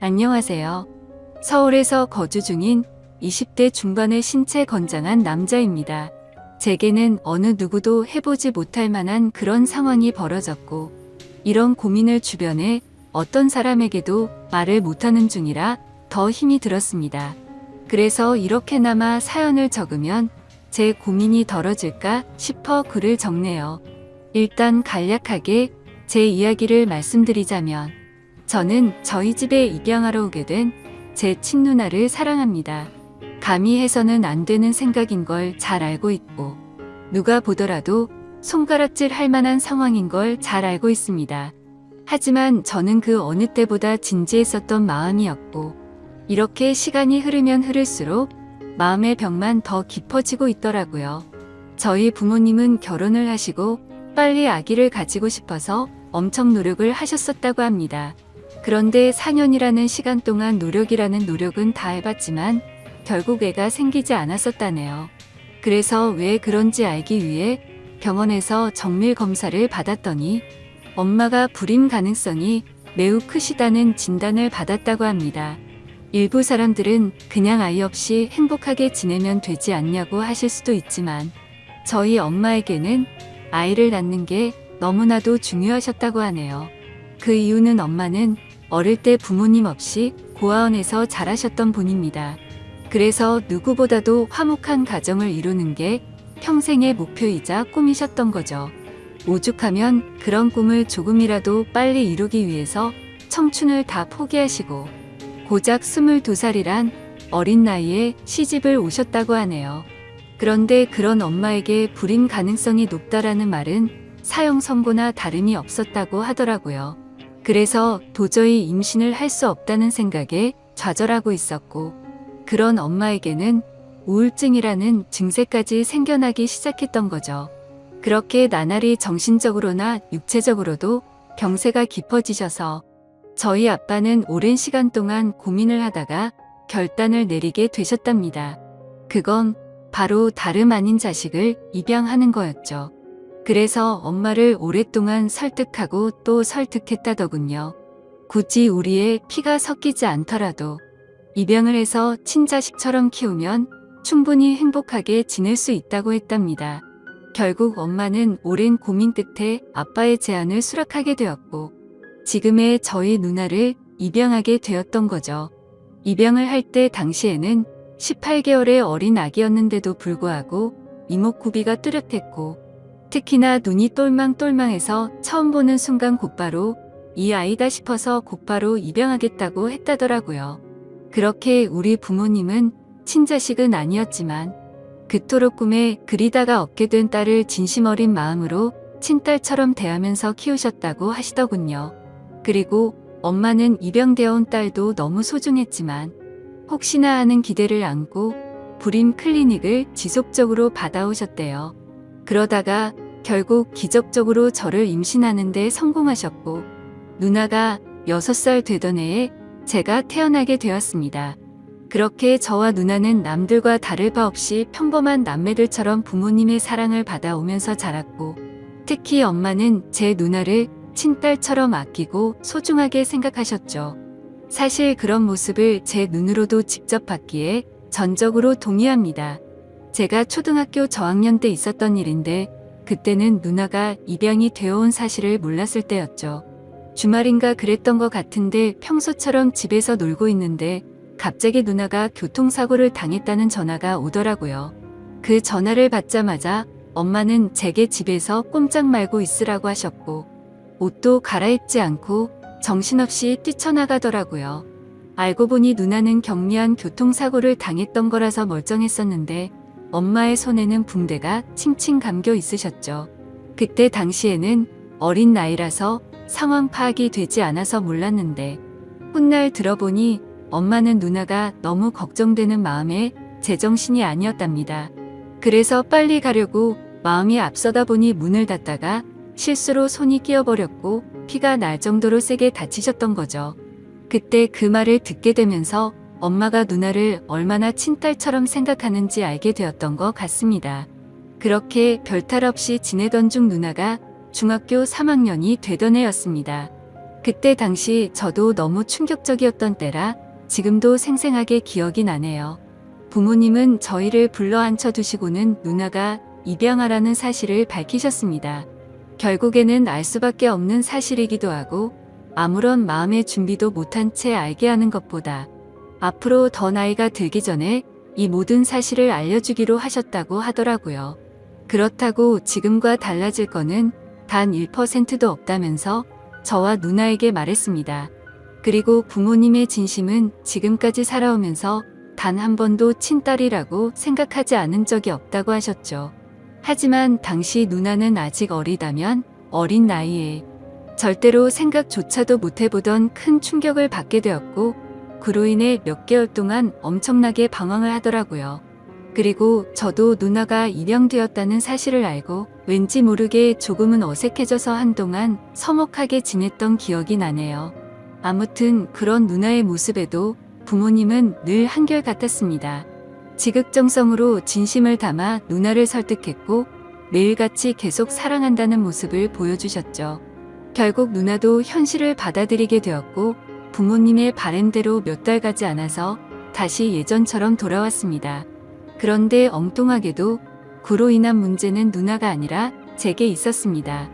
안녕하세요. 서울에서 거주 중인 20대 중반의 신체 건장한 남자입니다. 제게는 어느 누구도 해보지 못할 만한 그런 상황이 벌어졌고, 이런 고민을 주변에 어떤 사람에게도 말을 못하는 중이라 더 힘이 들었습니다. 그래서 이렇게나마 사연을 적으면 제 고민이 덜어질까 싶어 글을 적네요. 일단 간략하게 제 이야기를 말씀드리자면, 저는 저희 집에 입양하러 오게 된 제 친누나를 사랑합니다. 감히 해서는 안 되는 생각인 걸 잘 알고 있고, 누가 보더라도 손가락질 할 만한 상황인 걸 잘 알고 있습니다. 하지만 저는 그 어느 때보다 진지했었던 마음이었고, 이렇게 시간이 흐르면 흐를수록 마음의 벽만 더 깊어지고 있더라고요. 저희 부모님은 결혼을 하시고 빨리 아기를 가지고 싶어서 엄청 노력을 하셨었다고 합니다. 그런데 4년이라는 시간 동안 노력이라는 노력은 다 해봤지만 결국 애가 생기지 않았었다네요. 그래서 왜 그런지 알기 위해 병원에서 정밀 검사를 받았더니 엄마가 불임 가능성이 매우 크시다는 진단을 받았다고 합니다. 일부 사람들은 그냥 아이 없이 행복하게 지내면 되지 않냐고 하실 수도 있지만, 저희 엄마에게는 아이를 낳는 게 너무나도 중요하셨다고 하네요. 그 이유는 엄마는 어릴 때 부모님 없이 고아원에서 자라셨던 분입니다. 그래서 누구보다도 화목한 가정을 이루는 게 평생의 목표이자 꿈이셨던 거죠. 오죽하면 그런 꿈을 조금이라도 빨리 이루기 위해서 청춘을 다 포기하시고 고작 22살이란 어린 나이에 시집을 오셨다고 하네요. 그런데 그런 엄마에게 불임 가능성이 높다라는 말은 사형 선고나 다름이 없었다고 하더라고요. 그래서 도저히 임신을 할 수 없다는 생각에 좌절하고 있었고, 그런 엄마에게는 우울증이라는 증세까지 생겨나기 시작했던 거죠. 그렇게 나날이 정신적으로나 육체적으로도 병세가 깊어지셔서 저희 아빠는 오랜 시간 동안 고민을 하다가 결단을 내리게 되셨답니다. 그건 바로 다름 아닌 자식을 입양하는 거였죠. 그래서 엄마를 오랫동안 설득하고 또 설득했다더군요. 굳이 우리의 피가 섞이지 않더라도 입양을 해서 친자식처럼 키우면 충분히 행복하게 지낼 수 있다고 했답니다. 결국 엄마는 오랜 고민 끝에 아빠의 제안을 수락하게 되었고, 지금의 저희 누나를 입양하게 되었던 거죠. 입양을 할 때 당시에는 18개월의 어린 아기였는데도 불구하고 이목구비가 뚜렷했고, 특히나 눈이 똘망똘망해서 처음 보는 순간 곧바로 이 아이다 싶어서 곧바로 입양하겠다고 했다더라고요. 그렇게 우리 부모님은 친자식은 아니었지만 그토록 꿈에 그리다가 얻게 된 딸을 진심 어린 마음으로 친딸처럼 대하면서 키우셨다고 하시더군요. 그리고 엄마는 입양되어 온 딸도 너무 소중했지만 혹시나 하는 기대를 안고 불임 클리닉을 지속적으로 받아오셨대요. 그러다가 결국 기적적으로 저를 임신하는 데 성공하셨고, 누나가 6살 되던 해에 제가 태어나게 되었습니다. 그렇게 저와 누나는 남들과 다를 바 없이 평범한 남매들처럼 부모님의 사랑을 받아오면서 자랐고, 특히 엄마는 제 누나를 친딸처럼 아끼고 소중하게 생각하셨죠. 사실 그런 모습을 제 눈으로도 직접 봤기에 전적으로 동의합니다. 제가 초등학교 저학년 때 있었던 일인데, 그때는 누나가 입양이 되어온 사실을 몰랐을 때였죠. 주말인가 그랬던 것 같은데 평소처럼 집에서 놀고 있는데 갑자기 누나가 교통사고를 당했다는 전화가 오더라고요. 그 전화를 받자마자 엄마는 제게 집에서 꼼짝 말고 있으라고 하셨고, 옷도 갈아입지 않고 정신없이 뛰쳐나가더라고요. 알고 보니 누나는 경미한 교통사고를 당했던 거라서 멀쩡했었는데 엄마의 손에는 붕대가 칭칭 감겨 있으셨죠. 그때 당시에는 어린 나이라서 상황 파악이 되지 않아서 몰랐는데, 훗날 들어보니 엄마는 누나가 너무 걱정되는 마음에 제정신이 아니었답니다. 그래서 빨리 가려고 마음이 앞서다 보니 문을 닫다가 실수로 손이 끼어버렸고 피가 날 정도로 세게 다치셨던 거죠. 그때 그 말을 듣게 되면서 엄마가 누나를 얼마나 친딸처럼 생각하는지 알게 되었던 것 같습니다. 그렇게 별탈 없이 지내던 중 누나가 중학교 3학년이 되던 해였습니다. 그때 당시 저도 너무 충격적이었던 때라 지금도 생생하게 기억이 나네요. 부모님은 저희를 불러 앉혀두시고는 누나가 입양하라는 사실을 밝히셨습니다. 결국에는 알 수밖에 없는 사실이기도 하고 아무런 마음의 준비도 못한 채 알게 하는 것보다 앞으로 더 나이가 들기 전에 이 모든 사실을 알려주기로 하셨다고 하더라고요. 그렇다고 지금과 달라질 거는 단 1%도 없다면서 저와 누나에게 말했습니다. 그리고 부모님의 진심은 지금까지 살아오면서 단 한 번도 친딸이라고 생각하지 않은 적이 없다고 하셨죠. 하지만 당시 누나는 아직 어리다면 어린 나이에 절대로 생각조차도 못해보던 큰 충격을 받게 되었고 그로 인해 몇 개월 동안 엄청나게 방황을 하더라고요. 그리고 저도 누나가 입양되었다는 사실을 알고 왠지 모르게 조금은 어색해져서 한동안 서먹하게 지냈던 기억이 나네요. 아무튼 그런 누나의 모습에도 부모님은 늘 한결같았습니다. 지극정성으로 진심을 담아 누나를 설득했고 매일같이 계속 사랑한다는 모습을 보여주셨죠. 결국 누나도 현실을 받아들이게 되었고 부모님의 바램대로 몇 달 가지 않아서 다시 예전처럼 돌아왔습니다. 그런데 엉뚱하게도 그로 인한 문제는 누나가 아니라 제게 있었습니다.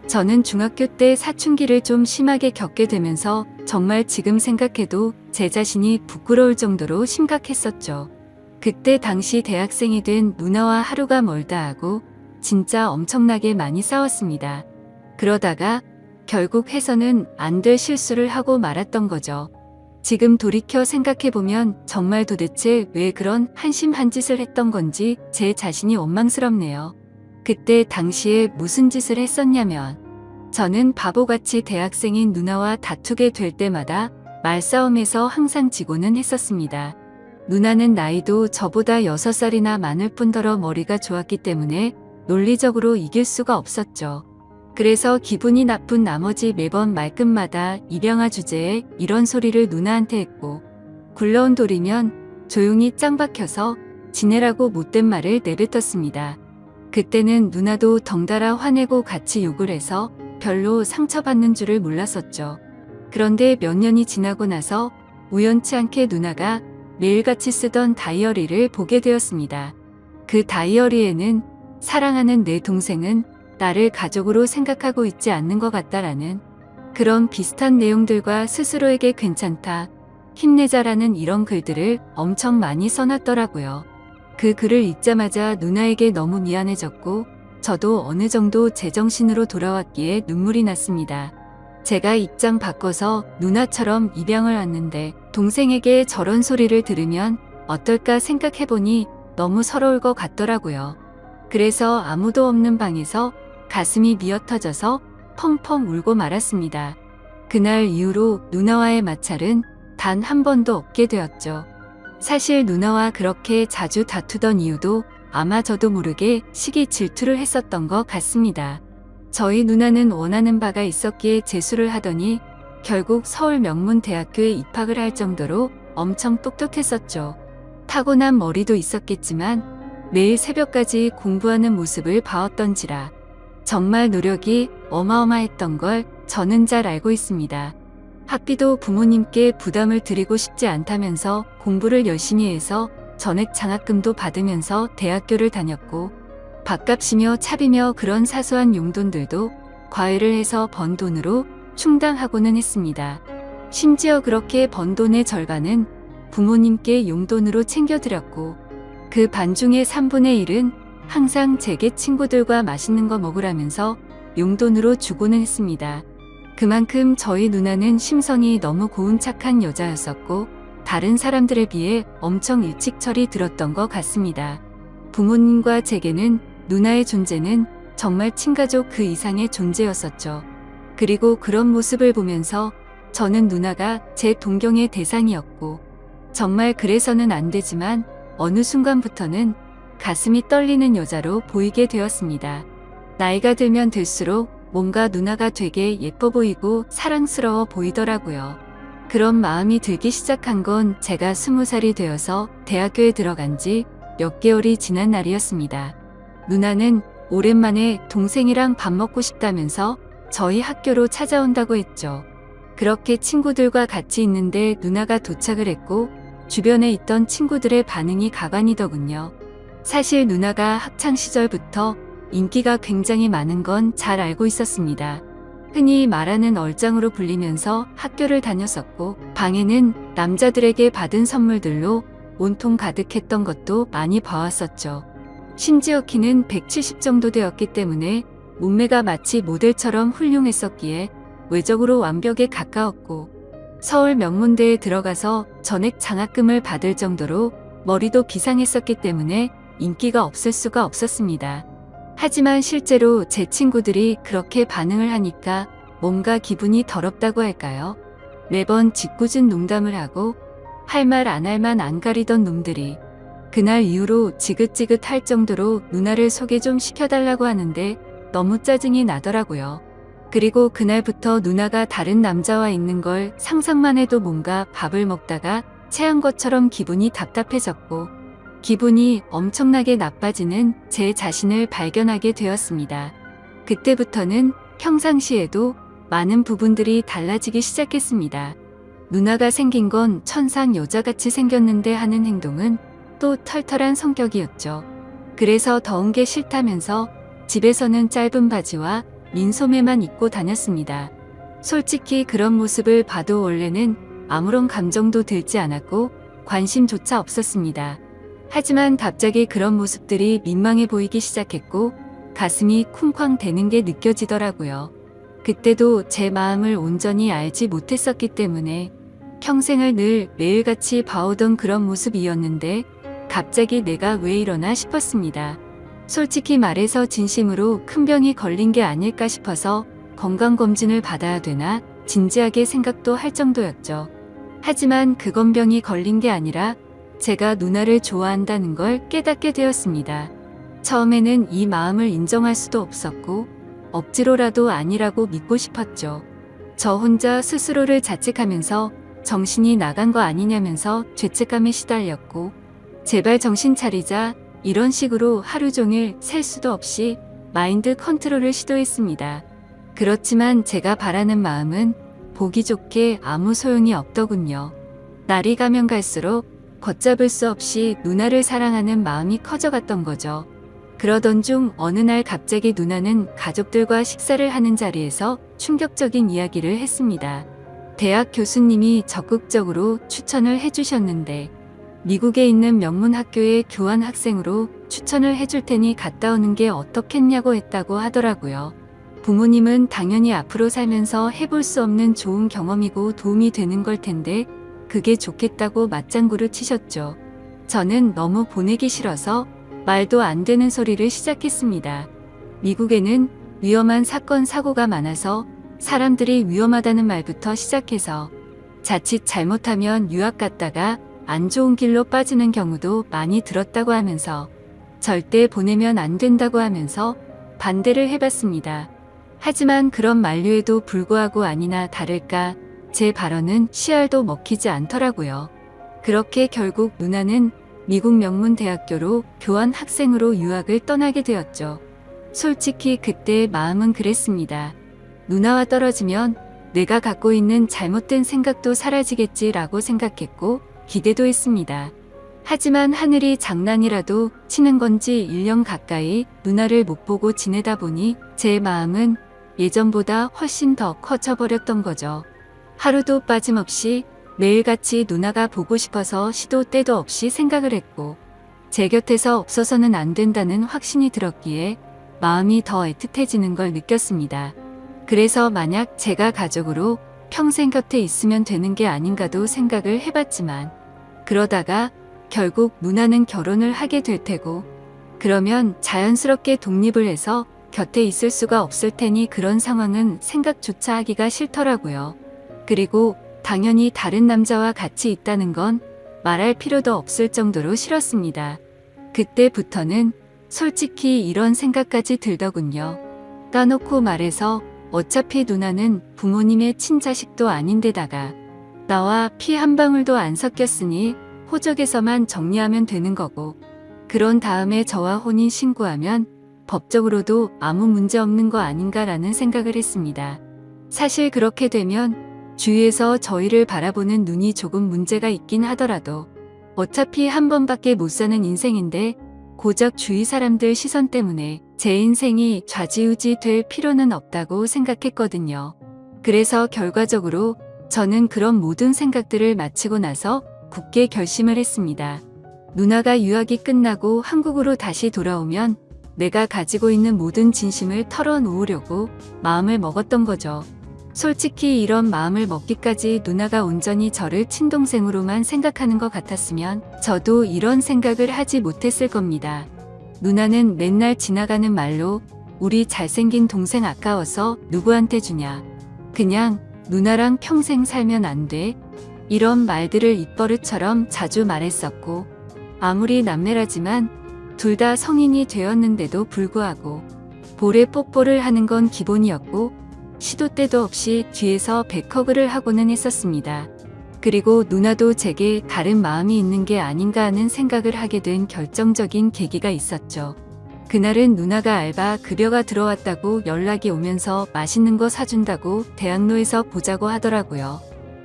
저는 중학교 때 사춘기를 좀 심하게 겪게 되면서 정말 지금 생각해도 제 자신이 부끄러울 정도로 심각했었죠. 그때 당시 대학생이 된 누나와 하루가 멀다 하고 진짜 엄청나게 많이 싸웠습니다. 그러다가 결국 해서는 안 될 실수를 하고 말았던 거죠. 지금 돌이켜 생각해보면 정말 도대체 왜 그런 한심한 짓을 했던 건지 제 자신이 원망스럽네요. 그때 당시에 무슨 짓을 했었냐면 저는 바보같이 대학생인 누나와 다투게 될 때마다 말싸움에서 항상 지고는 했었습니다. 누나는 나이도 저보다 6살이나 많을 뿐더러 머리가 좋았기 때문에 논리적으로 이길 수가 없었죠. 그래서 기분이 나쁜 나머지 매번 말끝마다 입양아 주제에 이런 소리를 누나한테 했고 굴러온 돌이면 조용히 짱 박혀서 지내라고 못된 말을 내뱉었습니다. 그때는 누나도 덩달아 화내고 같이 욕을 해서 별로 상처받는 줄을 몰랐었죠. 그런데 몇 년이 지나고 나서 우연치 않게 누나가 매일같이 쓰던 다이어리를 보게 되었습니다. 그 다이어리에는 사랑하는 내 동생은 나를 가족으로 생각하고 있지 않는 것 같다라는 그런 비슷한 내용들과 스스로에게 괜찮다, 힘내자라는 이런 글들을 엄청 많이 써놨더라고요. 그 글을 읽자마자 누나에게 너무 미안해졌고 저도 어느 정도 제정신으로 돌아왔기에 눈물이 났습니다. 제가 입장 바꿔서 누나처럼 입양을 왔는데 동생에게 저런 소리를 들으면 어떨까 생각해보니 너무 서러울 것 같더라고요. 그래서 아무도 없는 방에서 가슴이 미어터져서 펑펑 울고 말았습니다. 그날 이후로 누나와의 마찰은 단 한 번도 없게 되었죠. 사실 누나와 그렇게 자주 다투던 이유도 아마 저도 모르게 시기 질투를 했었던 것 같습니다. 저희 누나는 원하는 바가 있었기에 재수를 하더니 결국 서울 명문대학교에 입학을 할 정도로 엄청 똑똑했었죠. 타고난 머리도 있었겠지만 매일 새벽까지 공부하는 모습을 봐왔던지라 정말 노력이 어마어마했던 걸 저는 잘 알고 있습니다. 학비도 부모님께 부담을 드리고 싶지 않다면서 공부를 열심히 해서 전액 장학금도 받으면서 대학교를 다녔고 밥값이며 차비며 그런 사소한 용돈들도 과외를 해서 번 돈으로 충당하고는 했습니다. 심지어 그렇게 번 돈의 절반은 부모님께 용돈으로 챙겨드렸고 그 반중의 3분의 1은 항상 제게 친구들과 맛있는 거 먹으라면서 용돈으로 주고는 했습니다. 그만큼 저희 누나는 심성이 너무 고운 착한 여자였었고 다른 사람들에 비해 엄청 일찍 철이 들었던 것 같습니다. 부모님과 제게는 누나의 존재는 정말 친가족 그 이상의 존재였었죠. 그리고 그런 모습을 보면서 저는 누나가 제 동경의 대상이었고 정말 그래서는 안 되지만 어느 순간부터는 가슴이 떨리는 여자로 보이게 되었습니다. 나이가 들면 들수록 뭔가 누나가 되게 예뻐 보이고 사랑스러워 보이더라고요. 그런 마음이 들기 시작한 건 제가 20살이 되어서 대학교에 들어간 지 몇 개월이 지난 날이었습니다. 누나는 오랜만에 동생이랑 밥 먹고 싶다면서 저희 학교로 찾아온다고 했죠. 그렇게 친구들과 같이 있는데 누나가 도착을 했고 주변에 있던 친구들의 반응이 가관이더군요. 사실 누나가 학창 시절부터 인기가 굉장히 많은 건 잘 알고 있었습니다. 흔히 말하는 얼짱으로 불리면서 학교를 다녔었고 방에는 남자들에게 받은 선물들로 온통 가득했던 것도 많이 봐왔었죠. 심지어 키는 170 정도 되었기 때문에 몸매가 마치 모델처럼 훌륭했었기에 외적으로 완벽에 가까웠고 서울 명문대에 들어가서 전액 장학금을 받을 정도로 머리도 비상했었기 때문에 인기가 없을 수가 없었습니다. 하지만 실제로 제 친구들이 그렇게 반응을 하니까 뭔가 기분이 더럽다고 할까요? 매번 짓궂은 농담을 하고 할 말 안 할 만 안 가리던 놈들이 그날 이후로 지긋지긋할 정도로 누나를 소개 좀 시켜달라고 하는데 너무 짜증이 나더라고요. 그리고 그날부터 누나가 다른 남자와 있는 걸 상상만 해도 뭔가 밥을 먹다가 체한 것처럼 기분이 답답해졌고 기분이 엄청나게 나빠지는 제 자신을 발견하게 되었습니다. 그때부터는 평상시에도 많은 부분들이 달라지기 시작했습니다. 누나가 생긴 건 천상 여자같이 생겼는데 하는 행동은 또 털털한 성격이었죠. 그래서 더운 게 싫다면서 집에서는 짧은 바지와 민소매만 입고 다녔습니다. 솔직히 그런 모습을 봐도 원래는 아무런 감정도 들지 않았고 관심조차 없었습니다. 하지만 갑자기 그런 모습들이 민망해 보이기 시작했고 가슴이 쿵쾅 대는 게 느껴지더라고요. 그때도 제 마음을 온전히 알지 못했었기 때문에 평생을 늘 매일같이 봐오던 그런 모습이었는데 갑자기 내가 왜 이러나 싶었습니다. 솔직히 말해서 진심으로 큰 병이 걸린 게 아닐까 싶어서 건강검진을 받아야 되나 진지하게 생각도 할 정도였죠. 하지만 그건 병이 걸린 게 아니라 제가 누나를 좋아한다는 걸 깨닫게 되었습니다. 처음에는 이 마음을 인정할 수도 없었고 억지로라도 아니라고 믿고 싶었죠. 저 혼자 스스로를 자책하면서 정신이 나간 거 아니냐면서 죄책감에 시달렸고 제발 정신 차리자 이런 식으로 하루 종일 셀 수도 없이 마인드 컨트롤을 시도했습니다. 그렇지만 제가 바라는 마음은 보기 좋게 아무 소용이 없더군요. 날이 가면 갈수록 걷잡을 수 없이 누나를 사랑하는 마음이 커져갔던 거죠. 그러던 중 어느 날 갑자기 누나는 가족들과 식사를 하는 자리에서 충격적인 이야기를 했습니다. 대학 교수님이 적극적으로 추천을 해주셨는데 미국에 있는 명문 학교의 교환 학생으로 추천을 해줄 테니 갔다 오는 게 어떻겠냐고 했다고 하더라고요. 부모님은 당연히 앞으로 살면서 해볼 수 없는 좋은 경험이고 도움이 되는 걸 텐데 그게 좋겠다고 맞장구를 치셨죠. 저는 너무 보내기 싫어서 말도 안 되는 소리를 시작했습니다. 미국에는 위험한 사건 사고가 많아서 사람들이 위험하다는 말부터 시작해서 자칫 잘못하면 유학 갔다가 안 좋은 길로 빠지는 경우도 많이 들었다고 하면서 절대 보내면 안 된다고 하면서 반대를 해봤습니다. 하지만 그런 만류에도 불구하고 아니나 다를까 제 발언은 씨알도 먹히지 않더라고요. 그렇게 결국 누나는 미국 명문 대학교로 교환 학생으로 유학을 떠나게 되었죠. 솔직히 그때의 마음은 그랬습니다. 누나와 떨어지면 내가 갖고 있는 잘못된 생각도 사라지겠지라고 생각했고 기대도 했습니다. 하지만 하늘이 장난이라도 치는 건지 1년 가까이 누나를 못 보고 지내다 보니 제 마음은 예전보다 훨씬 더 커져버렸던 거죠. 하루도 빠짐없이 매일같이 누나가 보고 싶어서 시도 때도 없이 생각을 했고 제 곁에서 없어서는 안 된다는 확신이 들었기에 마음이 더 애틋해지는 걸 느꼈습니다. 그래서 만약 제가 가족으로 평생 곁에 있으면 되는 게 아닌가도 생각을 해봤지만 그러다가 결국 누나는 결혼을 하게 될 테고 그러면 자연스럽게 독립을 해서 곁에 있을 수가 없을 테니 그런 상황은 생각조차 하기가 싫더라고요. 그리고 당연히 다른 남자와 같이 있다는 건 말할 필요도 없을 정도로 싫었습니다. 그때부터는 솔직히 이런 생각까지 들더군요. 까놓고 말해서 어차피 누나는 부모님의 친자식도 아닌데다가 나와 피 한 방울도 안 섞였으니 호적에서만 정리하면 되는 거고 그런 다음에 저와 혼인 신고하면 법적으로도 아무 문제 없는 거 아닌가라는 생각을 했습니다. 사실 그렇게 되면 주위에서 저희를 바라보는 눈이 조금 문제가 있긴 하더라도 어차피 한 번밖에 못 사는 인생인데 고작 주위 사람들 시선 때문에 제 인생이 좌지우지 될 필요는 없다고 생각했거든요. 그래서 결과적으로 저는 그런 모든 생각들을 마치고 나서 굳게 결심을 했습니다. 누나가 유학이 끝나고 한국으로 다시 돌아오면 내가 가지고 있는 모든 진심을 털어놓으려고 마음을 먹었던 거죠. 솔직히 이런 마음을 먹기까지 누나가 온전히 저를 친동생으로만 생각하는 것 같았으면 저도 이런 생각을 하지 못했을 겁니다. 누나는 맨날 지나가는 말로 우리 잘생긴 동생 아까워서 누구한테 주냐. 그냥 누나랑 평생 살면 안 돼. 이런 말들을 입버릇처럼 자주 말했었고 아무리 남매라지만 둘 다 성인이 되었는데도 불구하고 볼에 뽀뽀를 하는 건 기본이었고 시도 때도 없이 뒤에서 백허그를 하고는 했었습니다. 그리고 누나도 제게 다른 마음이 있는 게 아닌가 하는 생각을 하게 된 결정적인 계기가 있었죠. 그날은 누나가 알바 급여가 들어왔다고 연락이 오면서 맛있는 거 사준다고 대학로에서 보자고 하더라고요.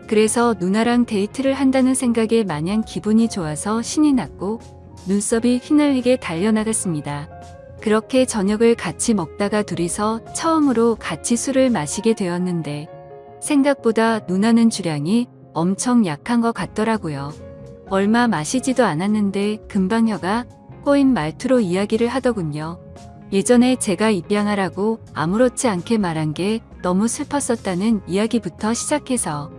그래서 누나랑 데이트를 한다는 생각에 마냥 기분이 좋아서 신이 났고 눈썹이 휘날리게 달려나갔습니다. 그렇게 저녁을 같이 먹다가 둘이서 처음으로 같이 술을 마시게 되었는데 생각보다 누나는 주량이 엄청 약한 것 같더라고요. 얼마 마시지도 않았는데 금방 혀가 꼬인 말투로 이야기를 하더군요. 예전에 제가 입양하라고 아무렇지 않게 말한 게 너무 슬펐었다는 이야기부터 시작해서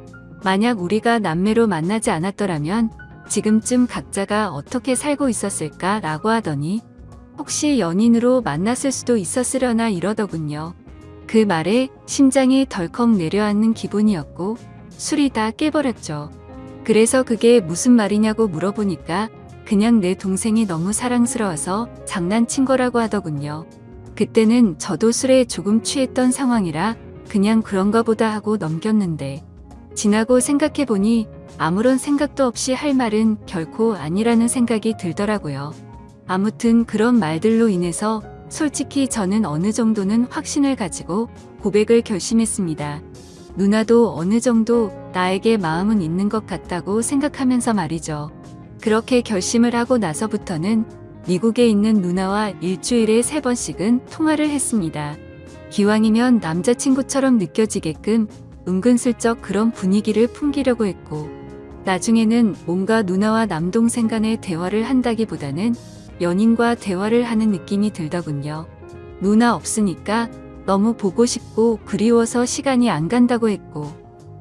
만약 우리가 남매로 만나지 않았더라면 지금쯤 각자가 어떻게 살고 있었을까라고 하더니 혹시 연인으로 만났을 수도 있었으려나 이러더군요. 그 말에 심장이 덜컥 내려앉는 기분이었고 술이 다 깨버렸죠. 그래서 그게 무슨 말이냐고 물어보니까 그냥 내 동생이 너무 사랑스러워서 장난친 거라고 하더군요. 그때는 저도 술에 조금 취했던 상황이라 그냥 그런가 보다 하고 넘겼는데 지나고 생각해보니 아무런 생각도 없이 할 말은 결코 아니라는 생각이 들더라고요. 아무튼 그런 말들로 인해서 솔직히 저는 어느 정도는 확신을 가지고 고백을 결심했습니다. 누나도 어느 정도 나에게 마음은 있는 것 같다고 생각하면서 말이죠. 그렇게 결심을 하고 나서부터는 미국에 있는 누나와 일주일에 3번씩은 통화를 했습니다. 기왕이면 남자친구처럼 느껴지게끔 은근슬쩍 그런 분위기를 풍기려고 했고 나중에는 뭔가 누나와 남동생 간의 대화를 한다기보다는 연인과 대화를 하는 느낌이 들더군요. 누나 없으니까 너무 보고 싶고 그리워서 시간이 안 간다고 했고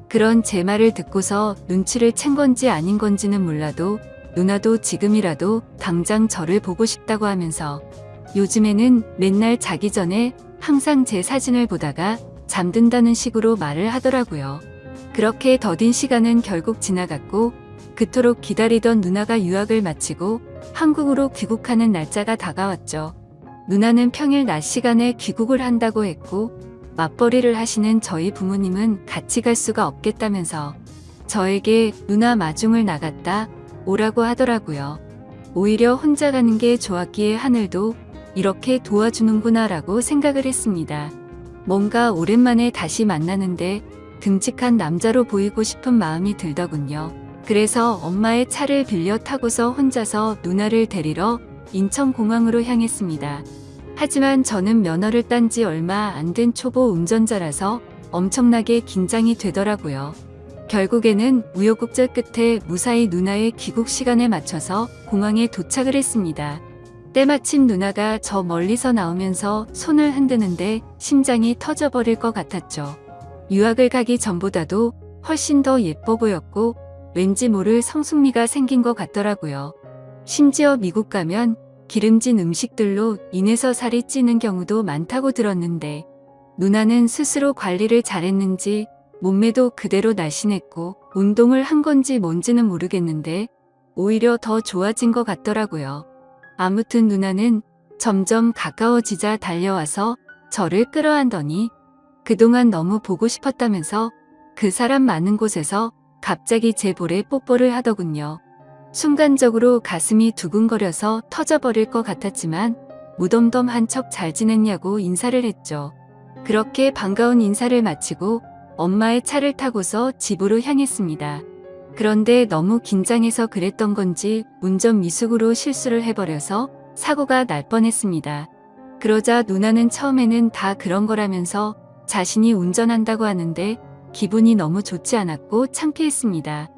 그런 제 말을 듣고서 눈치를 챈 건지 아닌 건지는 몰라도 누나도 지금이라도 당장 저를 보고 싶다고 하면서 요즘에는 맨날 자기 전에 항상 제 사진을 보다가 잠든다는 식으로 말을 하더라고요. 그렇게 더딘 시간은 결국 지나갔고 그토록 기다리던 누나가 유학을 마치고 한국으로 귀국하는 날짜가 다가왔죠. 누나는 평일 낮 시간에 귀국을 한다고 했고 맞벌이를 하시는 저희 부모님은 같이 갈 수가 없겠다면서 저에게 누나 마중을 나갔다 오라고 하더라고요. 오히려 혼자 가는 게 좋았기에 하늘도 이렇게 도와주는구나 라고 생각을 했습니다. 뭔가 오랜만에 다시 만나는데 듬직한 남자로 보이고 싶은 마음이 들더군요. 그래서 엄마의 차를 빌려 타고서 혼자서 누나를 데리러 인천공항으로 향했습니다. 하지만 저는 면허를 딴 지 얼마 안 된 초보 운전자라서 엄청나게 긴장이 되더라고요. 결국에는 우여곡절 끝에 무사히 누나의 귀국 시간에 맞춰서 공항에 도착을 했습니다. 때마침 누나가 저 멀리서 나오면서 손을 흔드는데 심장이 터져버릴 것 같았죠. 유학을 가기 전보다도 훨씬 더 예뻐 보였고 왠지 모를 성숙미가 생긴 것 같더라고요. 심지어 미국 가면 기름진 음식들로 인해서 살이 찌는 경우도 많다고 들었는데 누나는 스스로 관리를 잘했는지 몸매도 그대로 날씬했고 운동을 한 건지 뭔지는 모르겠는데 오히려 더 좋아진 것 같더라고요. 아무튼 누나는 점점 가까워지자 달려와서 저를 끌어안더니 그동안 너무 보고 싶었다면서 그 사람 많은 곳에서 갑자기 제 볼에 뽀뽀를 하더군요. 순간적으로 가슴이 두근거려서 터져버릴 것 같았지만 무덤덤한 척 잘 지냈냐고 인사를 했죠. 그렇게 반가운 인사를 마치고 엄마의 차를 타고서 집으로 향했습니다. 그런데 너무 긴장해서 그랬던 건지 운전 미숙으로 실수를 해버려서 사고가 날 뻔했습니다. 그러자 누나는 처음에는 다 그런 거라면서 자신이 운전한다고 하는데 기분이 너무 좋지 않았고 창피했습니다.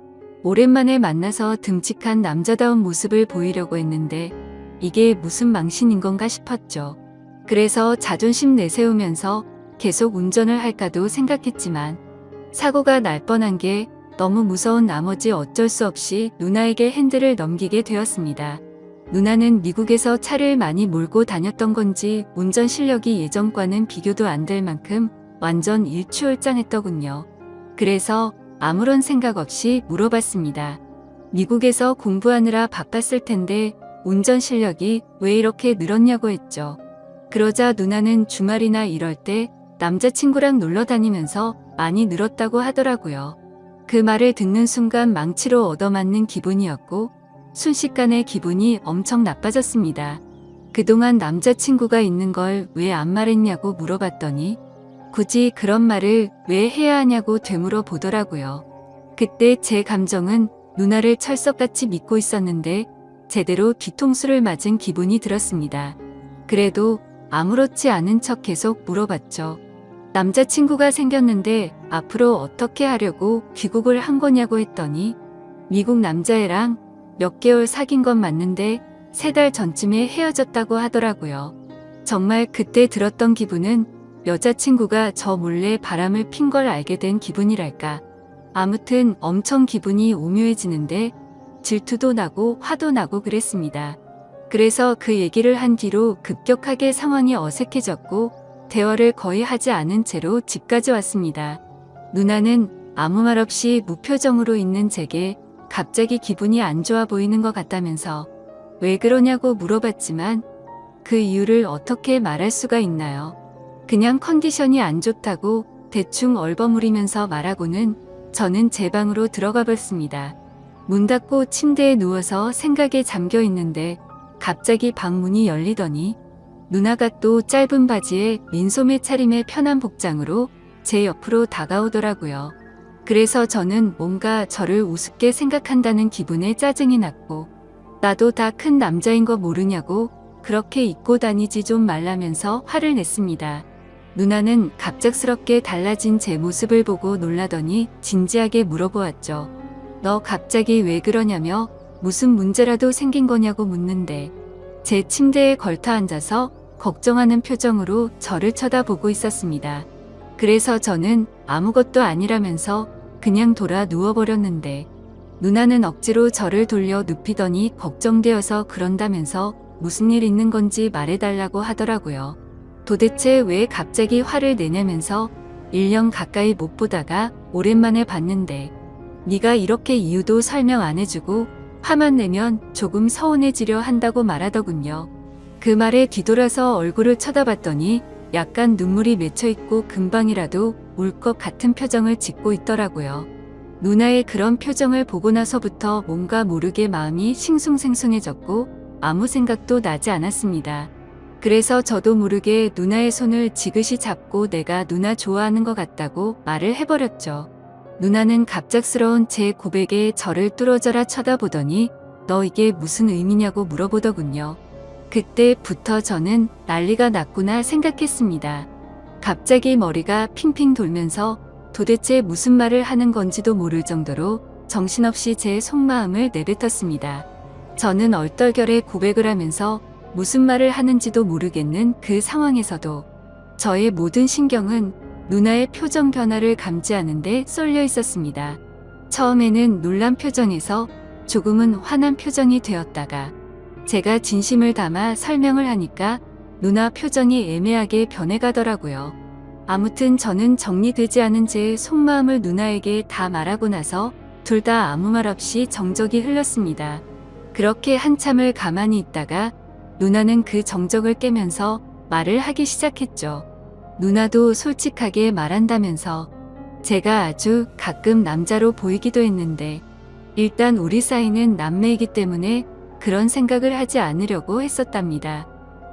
오랜만에 만나서 듬직한 남자다운 모습을 보이려고 했는데 이게 무슨 망신인 건가 싶었죠. 그래서 자존심 내세우면서 계속 운전을 할까도 생각했지만 사고가 날 뻔한 게 너무 무서운 나머지 어쩔 수 없이 누나에게 핸들을 넘기게 되었습니다. 누나는 미국에서 차를 많이 몰고 다녔던 건지 운전 실력이 예전과는 비교도 안 될 만큼 완전 일취월장했더군요. 그래서 아무런 생각 없이 물어봤습니다. 미국에서 공부하느라 바빴을 텐데 운전 실력이 왜 이렇게 늘었냐고 했죠. 그러자 누나는 주말이나 이럴 때 남자친구랑 놀러 다니면서 많이 늘었다고 하더라고요. 그 말을 듣는 순간 망치로 얻어맞는 기분이었고 순식간에 기분이 엄청 나빠졌습니다. 그동안 남자친구가 있는 걸 왜 안 말했냐고 물어봤더니 굳이 그런 말을 왜 해야 하냐고 되물어 보더라고요. 그때 제 감정은 누나를 철석같이 믿고 있었는데 제대로 뒤통수를 맞은 기분이 들었습니다. 그래도 아무렇지 않은 척 계속 물어봤죠. 남자친구가 생겼는데 앞으로 어떻게 하려고 귀국을 한 거냐고 했더니 미국 남자애랑 몇 개월 사귄 건 맞는데 3달 전쯤에 헤어졌다고 하더라고요. 정말 그때 들었던 기분은 여자친구가 저 몰래 바람을 핀 걸 알게 된 기분이랄까. 아무튼 엄청 기분이 오묘해지는데 질투도 나고 화도 나고 그랬습니다. 그래서 그 얘기를 한 뒤로 급격하게 상황이 어색해졌고 대화를 거의 하지 않은 채로 집까지 왔습니다. 누나는 아무 말 없이 무표정으로 있는 제게 갑자기 기분이 안 좋아 보이는 것 같다면서 왜 그러냐고 물어봤지만 그 이유를 어떻게 말할 수가 있나요? 그냥 컨디션이 안 좋다고 대충 얼버무리면서 말하고는 저는 제 방으로 들어가 봤습니다. 문 닫고 침대에 누워서 생각에 잠겨 있는데 갑자기 방문이 열리더니 누나가 또 짧은 바지에 민소매 차림의 편한 복장으로 제 옆으로 다가오더라고요. 그래서 저는 뭔가 저를 우습게 생각한다는 기분에 짜증이 났고 나도 다 큰 남자인 거 모르냐고 그렇게 입고 다니지 좀 말라면서 화를 냈습니다. 누나는 갑작스럽게 달라진 제 모습을 보고 놀라더니 진지하게 물어보았죠. 너 갑자기 왜 그러냐며 무슨 문제라도 생긴 거냐고 묻는데 제 침대에 걸터 앉아서 걱정하는 표정으로 저를 쳐다보고 있었습니다. 그래서 저는 아무것도 아니라면서 그냥 돌아 누워버렸는데 누나는 억지로 저를 돌려 눕히더니 걱정되어서 그런다면서 무슨 일 있는 건지 말해달라고 하더라고요. 도대체 왜 갑자기 화를 내냐면서 1년 가까이 못 보다가 오랜만에 봤는데 네가 이렇게 이유도 설명 안 해주고 화만 내면 조금 서운해지려 한다고 말하더군요. 그 말에 뒤돌아서 얼굴을 쳐다봤더니 약간 눈물이 맺혀있고 금방이라도 울 것 같은 표정을 짓고 있더라고요. 누나의 그런 표정을 보고 나서부터 뭔가 모르게 마음이 싱숭생숭해졌고 아무 생각도 나지 않았습니다. 그래서 저도 모르게 누나의 손을 지그시 잡고 내가 누나 좋아하는 것 같다고 말을 해버렸죠. 누나는 갑작스러운 제 고백에 저를 뚫어져라 쳐다보더니 너 이게 무슨 의미냐고 물어보더군요. 그때부터 저는 난리가 났구나 생각했습니다. 갑자기 머리가 핑핑 돌면서 도대체 무슨 말을 하는 건지도 모를 정도로 정신없이 제 속마음을 내뱉었습니다. 저는 얼떨결에 고백을 하면서 무슨 말을 하는지도 모르겠는 그 상황에서도 저의 모든 신경은 누나의 표정 변화를 감지하는 데 쏠려 있었습니다. 처음에는 놀란 표정에서 조금은 화난 표정이 되었다가 제가 진심을 담아 설명을 하니까 누나 표정이 애매하게 변해가더라고요. 아무튼 저는 정리되지 않은 제 속마음을 누나에게 다 말하고 나서 둘 다 아무 말 없이 정적이 흘렀습니다. 그렇게 한참을 가만히 있다가 누나는 그 정적을 깨면서 말을 하기 시작했죠. 누나도 솔직하게 말한다면서 제가 아주 가끔 남자로 보이기도 했는데 일단 우리 사이는 남매이기 때문에 그런 생각을 하지 않으려고 했었답니다.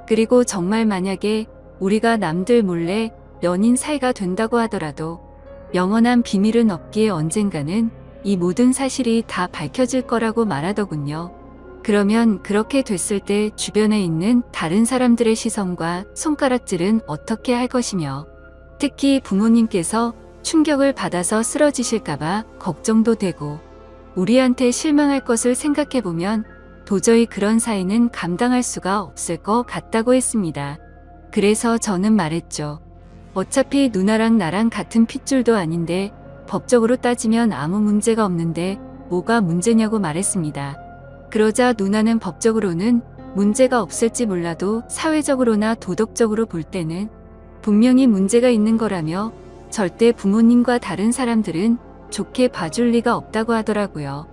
그리고 정말 만약에 우리가 남들 몰래 연인 사이가 된다고 하더라도 영원한 비밀은 없기에 언젠가는 이 모든 사실이 다 밝혀질 거라고 말하더군요. 그러면 그렇게 됐을 때 주변에 있는 다른 사람들의 시선과 손가락질은 어떻게 할 것이며, 특히 부모님께서 충격을 받아서 쓰러지실까봐 걱정도 되고, 우리한테 실망할 것을 생각해보면 도저히 그런 사이는 감당할 수가 없을 것 같다고 했습니다. 그래서 저는 말했죠. 어차피 누나랑 나랑 같은 핏줄도 아닌데 법적으로 따지면 아무 문제가 없는데 뭐가 문제냐고 말했습니다. 그러자 누나는 법적으로는 문제가 없을지 몰라도 사회적으로나 도덕적으로 볼 때는 분명히 문제가 있는 거라며 절대 부모님과 다른 사람들은 좋게 봐줄 리가 없다고 하더라고요.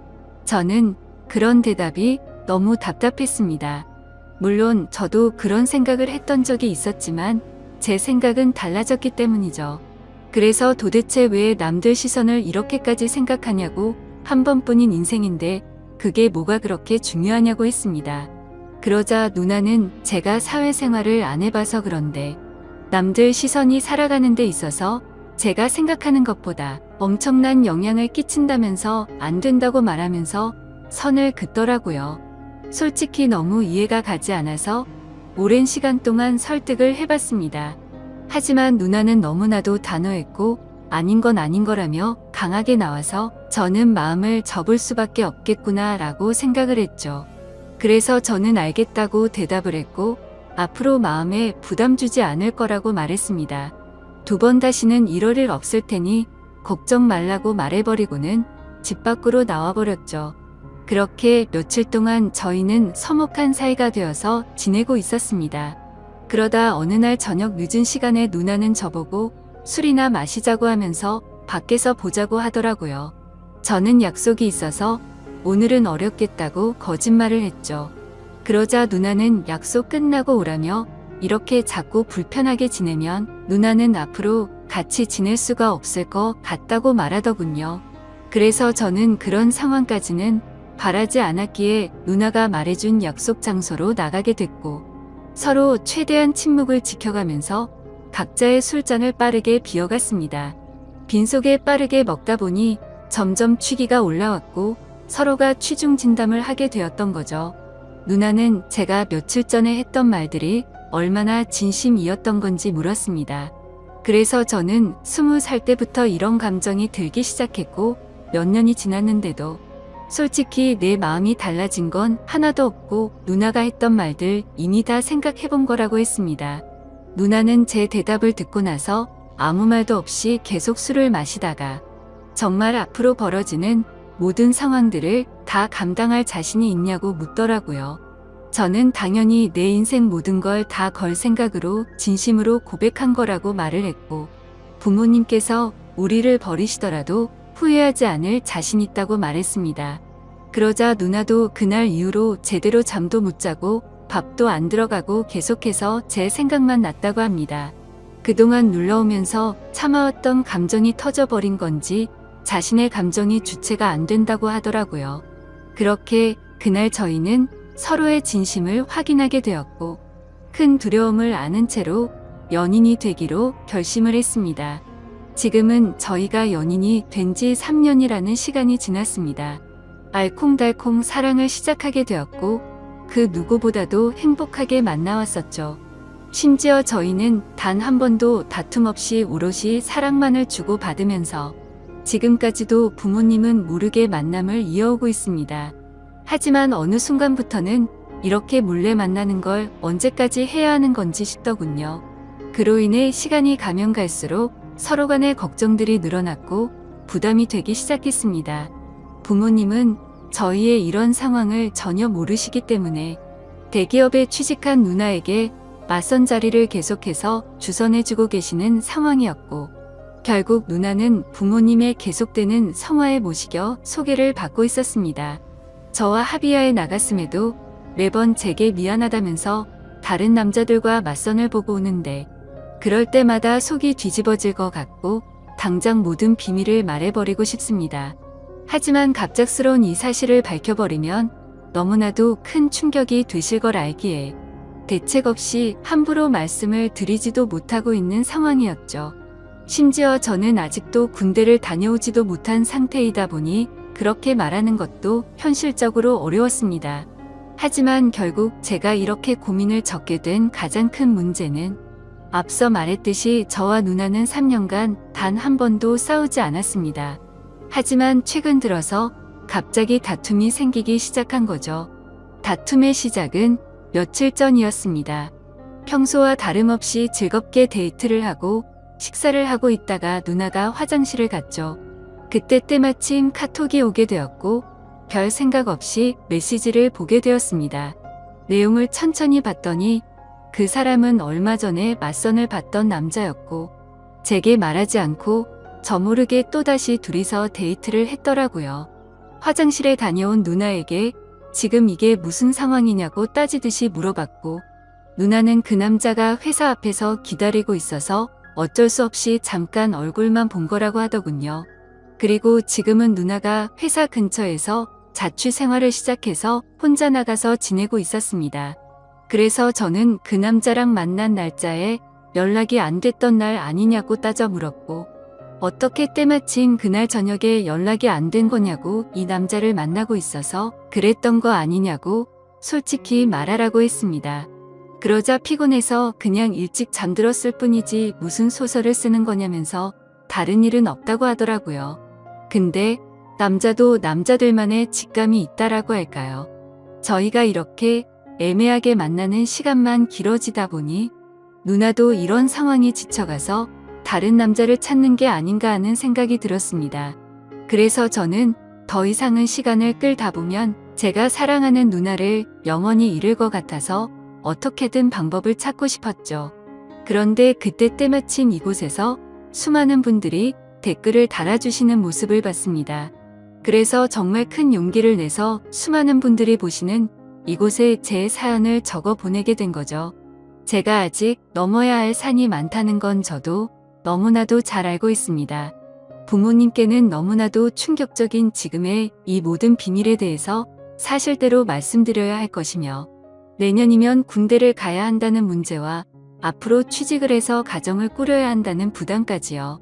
저는 그런 대답이 너무 답답했습니다. 물론 저도 그런 생각을 했던 적이 있었지만 제 생각은 달라졌기 때문이죠. 그래서 도대체 왜 남들 시선을 이렇게까지 생각하냐고, 한 번뿐인 인생인데 그게 뭐가 그렇게 중요하냐고 했습니다. 그러자 누나는 제가 사회생활을 안 해봐서 그런데 남들 시선이 살아가는 데 있어서 제가 생각하는 것보다 엄청난 영향을 끼친다면서 안 된다고 말하면서 선을 긋더라고요. 솔직히 너무 이해가 가지 않아서 오랜 시간 동안 설득을 해봤습니다. 하지만 누나는 너무나도 단호했고 아닌 건 아닌 거라며 강하게 나와서 저는 마음을 접을 수밖에 없겠구나 라고 생각을 했죠. 그래서 저는 알겠다고 대답을 했고 앞으로 마음에 부담 주지 않을 거라고 말했습니다. 2번 다시는 이럴 일 없을 테니 걱정 말라고 말해버리고는 집 밖으로 나와버렸죠. 그렇게 며칠 동안 저희는 서먹한 사이가 되어서 지내고 있었습니다. 그러다 어느 날 저녁 늦은 시간에 누나는 저보고 술이나 마시자고 하면서 밖에서 보자고 하더라고요. 저는 약속이 있어서 오늘은 어렵겠다고 거짓말을 했죠. 그러자 누나는 약속 끝나고 오라며 이렇게 자꾸 불편하게 지내면 누나는 앞으로 같이 지낼 수가 없을 것 같다고 말하더군요. 그래서 저는 그런 상황까지는 바라지 않았기에 누나가 말해준 약속 장소로 나가게 됐고 서로 최대한 침묵을 지켜가면서 각자의 술잔을 빠르게 비워갔습니다. 빈속에 빠르게 먹다 보니 점점 취기가 올라왔고 서로가 취중 진담을 하게 되었던 거죠. 누나는 제가 며칠 전에 했던 말들이 얼마나 진심이었던 건지 물었습니다. 그래서 저는 20살 때부터 이런 감정이 들기 시작했고 몇 년이 지났는데도 솔직히 내 마음이 달라진 건 하나도 없고 누나가 했던 말들 이미 다 생각해본 거라고 했습니다. 누나는 제 대답을 듣고 나서 아무 말도 없이 계속 술을 마시다가 정말 앞으로 벌어지는 모든 상황들을 다 감당할 자신이 있냐고 묻더라고요. 저는 당연히 내 인생 모든 걸 다 걸 생각으로 진심으로 고백한 거라고 말을 했고 부모님께서 우리를 버리시더라도 후회하지 않을 자신 있다고 말했습니다. 그러자 누나도 그날 이후로 제대로 잠도 못 자고 밥도 안 들어가고 계속해서 제 생각만 났다고 합니다. 그동안 눌러오면서 참아왔던 감정이 터져버린 건지 자신의 감정이 주체가 안 된다고 하더라고요. 그렇게 그날 저희는 서로의 진심을 확인하게 되었고 큰 두려움을 안은 채로 연인이 되기로 결심을 했습니다. 지금은 저희가 연인이 된 지 3년이라는 시간이 지났습니다. 알콩달콩 사랑을 시작하게 되었고 그 누구보다도 행복하게 만나왔었죠. 심지어 저희는 단 한 번도 다툼 없이 오롯이 사랑만을 주고받으면서 지금까지도 부모님은 모르게 만남을 이어오고 있습니다. 하지만 어느 순간부터는 이렇게 몰래 만나는 걸 언제까지 해야 하는 건지 싶더군요. 그로 인해 시간이 가면 갈수록 서로 간의 걱정들이 늘어났고 부담이 되기 시작했습니다. 부모님은 저희의 이런 상황을 전혀 모르시기 때문에 대기업에 취직한 누나에게 맞선 자리를 계속해서 주선해주고 계시는 상황이었고 결국 누나는 부모님의 계속되는 성화에 모시겨 소개를 받고 있었습니다. 저와 합의하에 나갔음에도 매번 제게 미안하다면서 다른 남자들과 맞선을 보고 오는데 그럴 때마다 속이 뒤집어질 것 같고 당장 모든 비밀을 말해버리고 싶습니다. 하지만 갑작스러운 이 사실을 밝혀버리면 너무나도 큰 충격이 되실 걸 알기에 대책 없이 함부로 말씀을 드리지도 못하고 있는 상황이었죠. 심지어 저는 아직도 군대를 다녀오지도 못한 상태이다 보니 그렇게 말하는 것도 현실적으로 어려웠습니다. 하지만 결국 제가 이렇게 고민을 적게 된 가장 큰 문제는 앞서 말했듯이 저와 누나는 3년간 단 한 번도 싸우지 않았습니다. 하지만 최근 들어서 갑자기 다툼이 생기기 시작한 거죠. 다툼의 시작은 며칠 전이었습니다. 평소와 다름없이 즐겁게 데이트를 하고 식사를 하고 있다가 누나가 화장실을 갔죠. 그때 때마침 카톡이 오게 되었고 별 생각 없이 메시지를 보게 되었습니다. 내용을 천천히 봤더니 그 사람은 얼마 전에 맞선을 봤던 남자였고 제게 말하지 않고 저 모르게 또다시 둘이서 데이트를 했더라고요. 화장실에 다녀온 누나에게 지금 이게 무슨 상황이냐고 따지듯이 물어봤고 누나는 그 남자가 회사 앞에서 기다리고 있어서 어쩔 수 없이 잠깐 얼굴만 본 거라고 하더군요. 그리고 지금은 누나가 회사 근처에서 자취 생활을 시작해서 혼자 나가서 지내고 있었습니다. 그래서 저는 그 남자랑 만난 날짜에 연락이 안 됐던 날 아니냐고 따져 물었고 어떻게 때마침 그날 저녁에 연락이 안 된 거냐고 이 남자를 만나고 있어서 그랬던 거 아니냐고 솔직히 말하라고 했습니다. 그러자 피곤해서 그냥 일찍 잠들었을 뿐이지 무슨 소설을 쓰는 거냐면서 다른 일은 없다고 하더라고요. 근데 남자도 남자들만의 직감이 있다라고 할까요? 저희가 이렇게 애매하게 만나는 시간만 길어지다 보니 누나도 이런 상황이 지쳐가서 다른 남자를 찾는 게 아닌가 하는 생각이 들었습니다. 그래서 저는 더 이상은 시간을 끌다 보면 제가 사랑하는 누나를 영원히 잃을 것 같아서 어떻게든 방법을 찾고 싶었죠. 그런데 그때 때마침 이곳에서 수많은 분들이 댓글을 달아주시는 모습을 봤습니다. 그래서 정말 큰 용기를 내서 수많은 분들이 보시는 이곳에 제 사연을 적어 보내게 된 거죠. 제가 아직 넘어야 할 산이 많다는 건 저도 너무나도 잘 알고 있습니다. 부모님께는 너무나도 충격적인 지금의 이 모든 비밀에 대해서 사실대로 말씀드려야 할 것이며 내년이면 군대를 가야 한다는 문제와 앞으로 취직을 해서 가정을 꾸려야 한다는 부담까지요.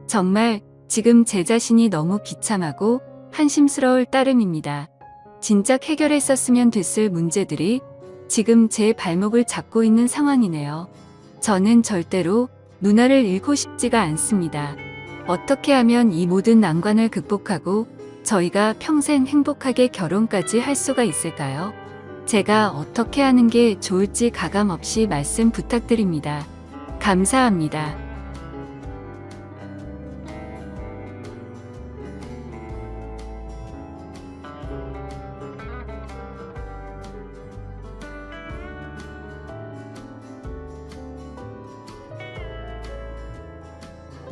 정말 지금 제 자신이 너무 비참하고 한심스러울 따름입니다. 진작 해결했었으면 됐을 문제들이 지금 제 발목을 잡고 있는 상황이네요. 저는 절대로 누나를 잃고 싶지가 않습니다. 어떻게 하면 이 모든 난관을 극복하고 저희가 평생 행복하게 결혼까지 할 수가 있을까요? 제가 어떻게 하는 게 좋을지 가감 없이 말씀 부탁드립니다. 감사합니다.